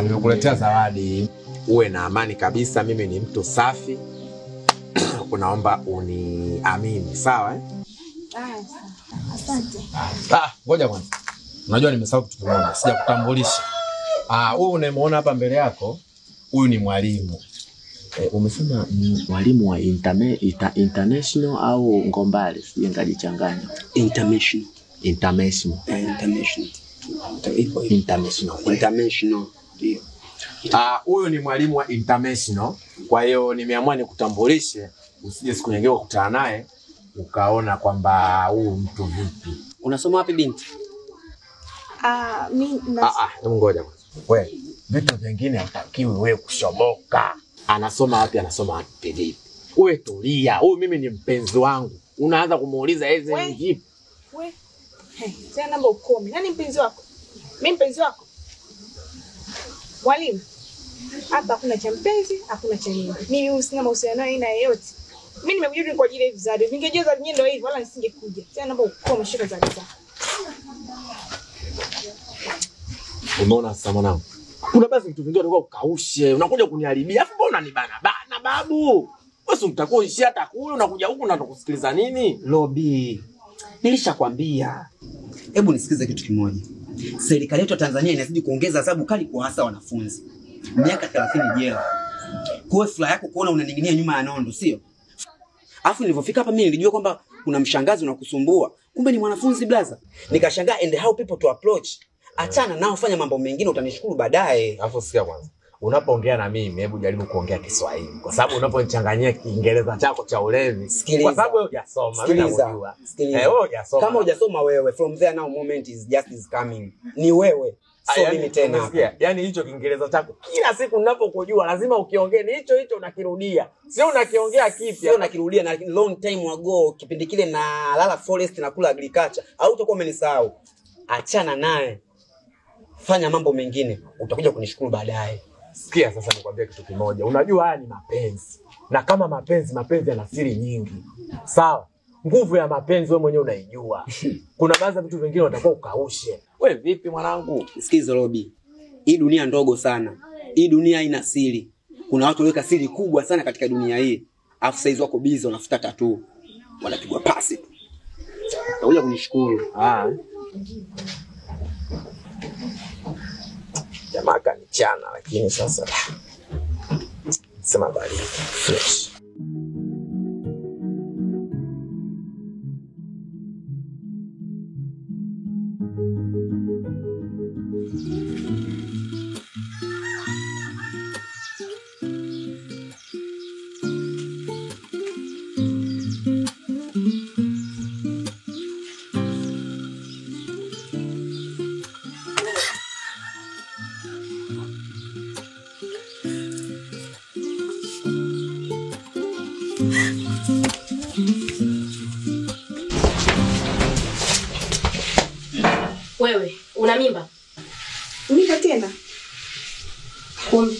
Nimekuletea zawadi. Uwe na amani kabisa, mimi ni mtu safi. Unaomba uniamini, sawa eh? Asante. Ngoja kwanza. Unajua nimesahau kitu kimoja, sijakutambulisha. Huyu unayemuona hapa mbele yako, huyu ni mwalimu. Umesema mwalimu wa international au Ngombale? Sije ngajichanganya. International. Ndio. Huyu ni mwalimu wa international. Kwa hiyo nimeamua nikutambulishe, usije siku nyingine ukutana naye ukaona kwamba huyu mtu vipi. Unasoma wapi binti? Ngoja. Wewe vitu vingine hutakiwi wewe kushoboka. Anasoma wapi vipi? Wewe tulia. Huyu mimi ni mpenzi wangu. Unaanza kumuuliza hizi vipi? Wewe. Tena namba ukome. Nani mpenzi wako? Mimi mpenzi wako. Mwalimu. Hapa hakuna cha mpenzi, hakuna cha nini. Mimi sina mahusiano naye na yeyote. Mimi nimekuja kwa ajili ya hizo zawadi. Ningejua zawadi nyingi ndio hivyo wala nisingekuja. Tena namba ukome shika zawadi zako. Umeona sasa mwanangu? Kuna basi vitu vingine unataka ukaushe, unakuja kuniharibia. Alafu mbona unanibana babu? Wewe utakuwa ishi hata kule unakuja huku na tukusikiliza nini? Lobi. Nilishakwambia. Hebu nisikize kitu kimoja. Serikali yetu ya Tanzania inazidi kuongeza adhabu kali kwa hasa wanafunzi. Miaka 30 jela. Kwa furaha yako kuona unaning'inia nyuma ya nondo, sio? Alafu nilipofika hapa mimi nilijua kwamba kuna mshangazi unakusumbua. Kumbe ni mwanafunzi blaza. Nikashangaa and how people to approach. Achana nao, fanya mambo mengine, utanishukuru baadaye. Alafu sikia kwanza. Unapoongea na mimi hebu jaribu kuongea Kiswahili. Kwa sababu unaponichanganyia Kiingereza chako cha ulevi. Sikiliza. Kwa sababu hujasoma, mimi najua. Wewe hujasoma. Kama hujasoma wewe, from there now moment is coming. Ni wewe. So mimi tena hapa. Yaani hicho Kiingereza chako kila siku ninapokujua lazima ukiongee ni hicho unakirudia. Sio unakiongea kipya. Sio unakirudia na long time ago kipindi kile na Lala Forest na kula agriculture. Au utakuwa umenisahau. Achana naye. Fanya mambo mengine, utakuja kunishukuru baadaye. Sikia sasa nikwambie kitu kimoja. Unajua haya ni mapenzi. Na kama mapenzi yana siri nyingi. Sawa? Nguvu ya mapenzi wewe mwenyewe unaijua. Kuna baadhi ya vitu vingine unatakiwa ukaushe. Wewe vipi mwanangu? Sikiza Robi. Hii dunia ndogo sana. Hii dunia ina siri. Kuna watu waliweka siri kubwa sana katika dunia hii. Alafu saizi wako busy wanafuta tattoo. Wanapigwa pasi tu. Utakuja kunishukuru. Jamaa kanichana lakini sasa sema bali fresh. Wewe, una mimba? Mimba tena? Kumbe.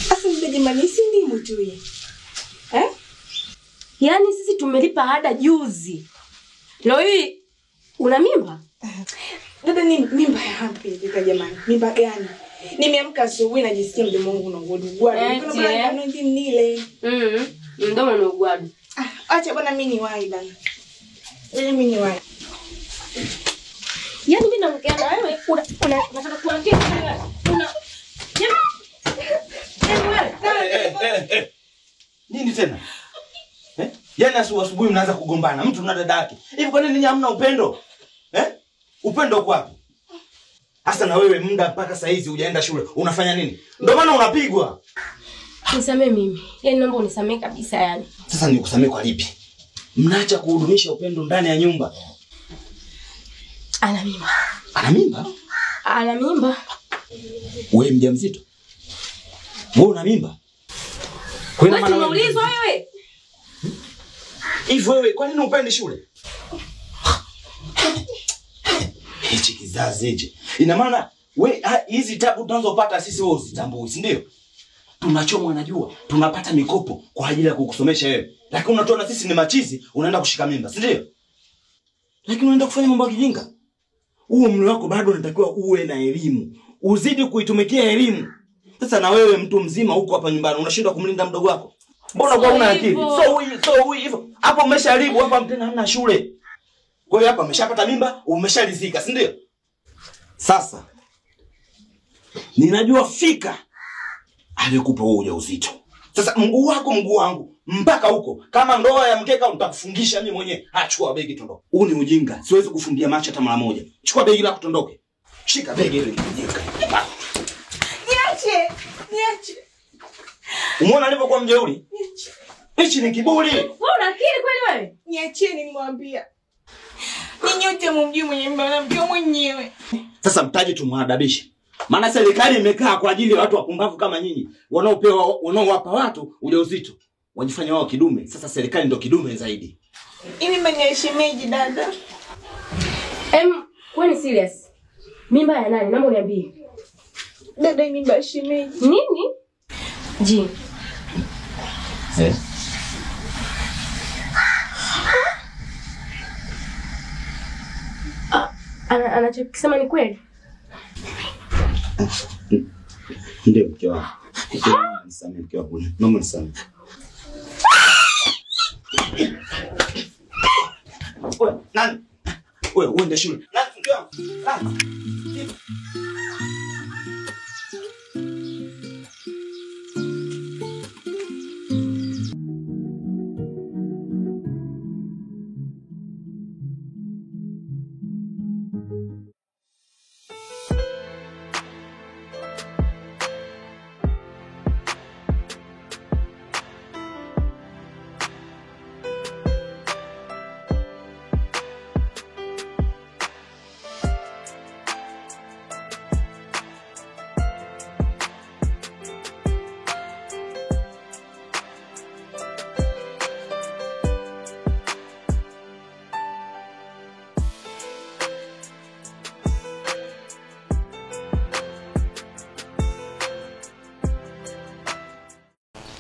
Asa mtajimani si ndimu tu ye. Yaani sisi tumelipa ada juzi. Leo hii una mimba? Dada ni mimba ya hapi dada jamani. Mimba gani? Nimeamka asubuhi najisikia mdomo wangu unaugua. Kuna bwana ndimu nile. Mdomo unaugua. Acha bwana mimi niwahi bana. Mimi niwahi. Yaani mimi naongea na wewe unataka kuongea Nini tena? Yaani asubuhi mnaanza kugombana, mtu na dada yake. Hivi kwa nini hamna upendo? Upendo uko wapi? Hasa na wewe muda mpaka saa hizi hujaenda shule. Unafanya nini? Ndio maana unapigwa. Nisamee mimi. Yaani naomba unisamee kabisa yani. Sasa nikusamee kwa lipi? Mnaacha kuhudumisha upendo ndani ya nyumba. Ana mimba. Ana mimba? Ana mimba. Wewe mjamzito? Wewe una mimba? Wewe unaulizwa wewe? Hivi wewe kwa nini upendi shule? Hichi kizazi hichi. Ina maana wewe hizi tabu tunazopata sisi wewe usitambui, si ndio? Tunachomwa na jua, tunapata mikopo kwa ajili ya kukusomesha wewe. Lakini unatoa sisi ni machizi, unaenda kushika mimba, si ndio? Lakini unaenda kufanya mambo ya kijinga. Umri wako bado unatakiwa uwe na elimu, uzidi kuitumikia elimu. Sasa na wewe mtu mzima huko hapa nyumbani unashindwa kumlinda mdogo wako. Mbona kwa una akili? So hivyo. Hapo umesharibu, hapa tena hamna shule. Kwa hiyo hapa umeshapata mimba, umeshalizika, si ndio? Sasa ninajua fika alikupa wewe ujauzito. Sasa mguu wako mguu wangu mpaka huko. Kama ndoa ya mkeka nitakufungisha mimi mwenyewe. Chukua begi tondoke. Huu ni ujinga. Siwezi kufungia macho hata mara moja. Chukua begi lako tondoke. Shika begi ile ujinga. Niache. Umeona alivyokuwa mjeuri? Niache. Hichi ni kiburi. Wewe una akili kweli wewe? Niacheni nimwambia. Ninyi wote mumjui mwenye mimba na mjui mwenyewe. Sasa mtaje tumwadabishe. Maana serikali imekaa kwa ajili ya watu wapumbavu kama nyinyi, wanaowapa watu ujauzito. Wajifanya wao kidume. Sasa serikali ndio kidume zaidi. Hivi mniheshimeje dada? Kwani serious? Mimba ya nani? Naomba uniambie. Dada, mimba ya shemeji. Nini? Ji. Anachokisema ni kweli? Ndio mke wangu. Nisamehe mke wangu. Naomba nisamehe. Wewe nani? Wewe uende shule. Nani mke wangu? Nani?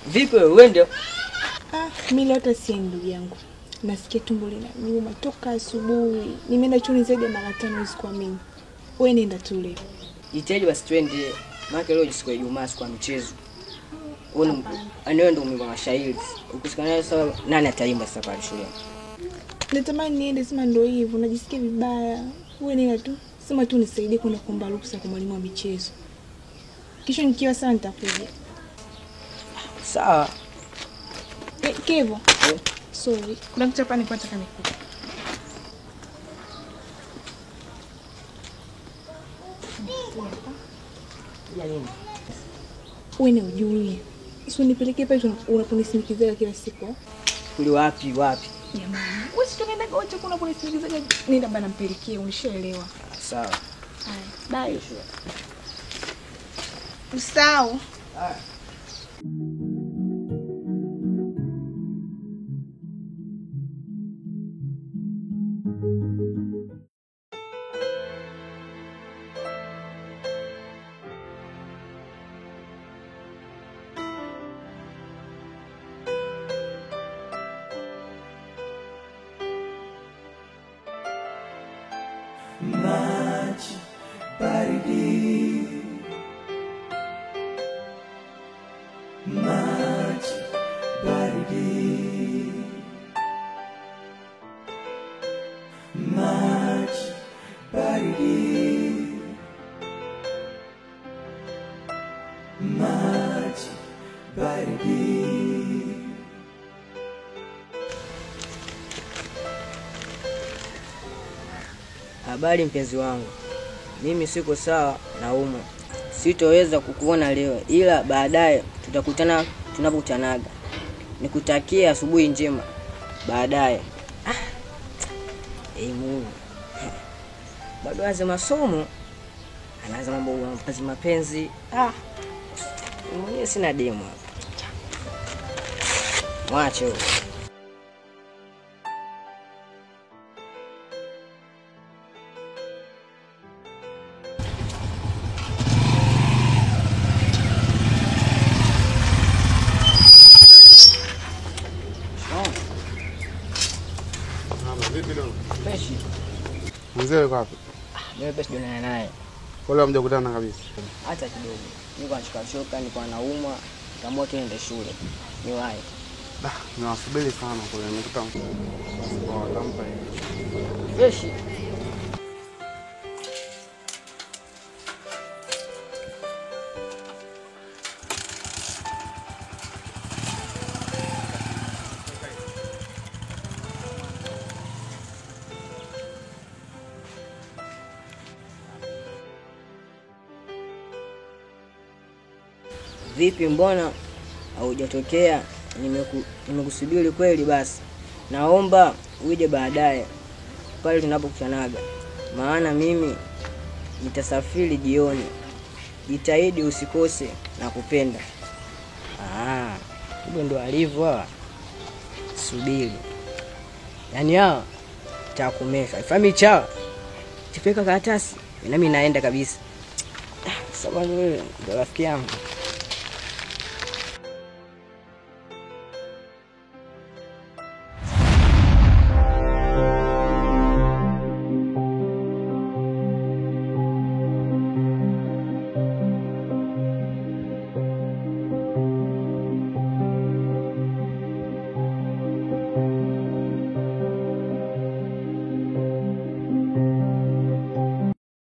Vipi wewe ndio? Mimi leo hata si ndugu yangu. Nasikia tumbo linaniuma toka asubuhi. Nimeenda chuoni zaidi ya mara 5 usiku mimi. Wewe nenda tu leo. Jitahidi basi twende. Maana leo siku ya Ijumaa, siku ya michezo. Wewe ndio ndio umemba mashairi. Ukisikana sasa nani ataimba sasa pale shule? Natamani niende, sema ndio hivyo, najisikia vibaya. Wewe nenda tu. Sema tu nisaidie kwenda kuomba ruhusa kwa mwalimu wa michezo. Kisha nikiwa sawa nitakuja. Sawa. Kevo. Sorry. Kuna kitu hapa nilikuwa nataka nikupe. Ya nini? Wewe ni ujui. Sio nipelekee pale unaponisindikiza kila siku. Kuli wapi? Jamani. Wewe si tunaenda wote kuna unaponisindikiza. Nenda bana mpelekee, unishaelewa. Sawa. Haya, bye. Usao. Maji baridi, maji baridi, maji baridi, maji baridi. Habari mpenzi wangu. Mimi siko sawa, naumwa. Sitoweza kukuona leo, ila baadaye tutakutana tunapokutanaga. Nikutakia asubuhi njema. Baadaye. Mungu. Bado anza masomo. Anaanza mambo ya mapenzi. Mwenyewe sina demu hapa. Mwacho. Mzee yuko wapi? Mimi pesa donana naye. Kwa leo hamjakutana kabisa. Hata kidogo. Niko nachoka, niko nauma, kaamua tu niende shule. Niwahi. Nawasubiri sana kule, nimekuta basi kwa watampa hivi. Fresh. Vipi, mbona haujatokea? Nimekusubiri kweli. Basi naomba uje baadaye pale tunapokutanaga, maana mimi nitasafiri jioni. Jitahidi usikose na kupenda. Hivyo ndo alivyo hawa. Subiri. Yaani hawa takumesha. Ifami chao. Chipeka karatasi. Nami naenda kabisa. Sababu wewe ndo rafiki yangu.